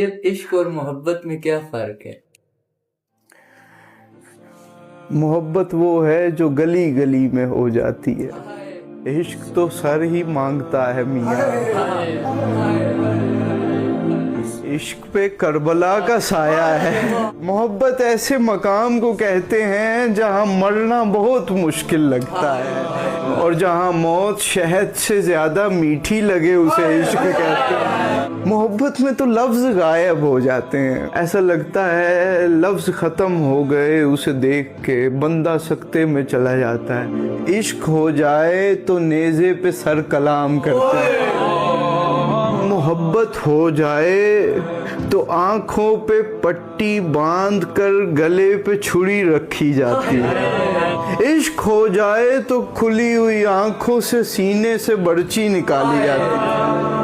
عشق اور محبت میں کیا فرق ہے؟ محبت وہ ہے جو گلی گلی میں ہو جاتی ہے، عشق تو سر ہی مانگتا ہے میاں۔ عشق پہ کربلا کا سایہ ہے۔ محبت ایسے مقام کو کہتے ہیں جہاں مرنا بہت مشکل لگتا ہے، اور جہاں موت شہد سے زیادہ میٹھی لگے اسے عشق کہتے ہیں۔ محبت میں تو لفظ غائب ہو جاتے ہیں، ایسا لگتا ہے لفظ ختم ہو گئے، اسے دیکھ کے بندہ سکتے میں چلا جاتا ہے۔ عشق ہو جائے تو نیزے پہ سر کلام کرتے ہیں، محبت ہو جائے تو آنکھوں پہ پٹی باندھ کر گلے پہ چھری رکھی جاتی ہے۔ عشق ہو جائے تو کھلی ہوئی آنکھوں سے سینے سے برچی نکالی جاتی ہے۔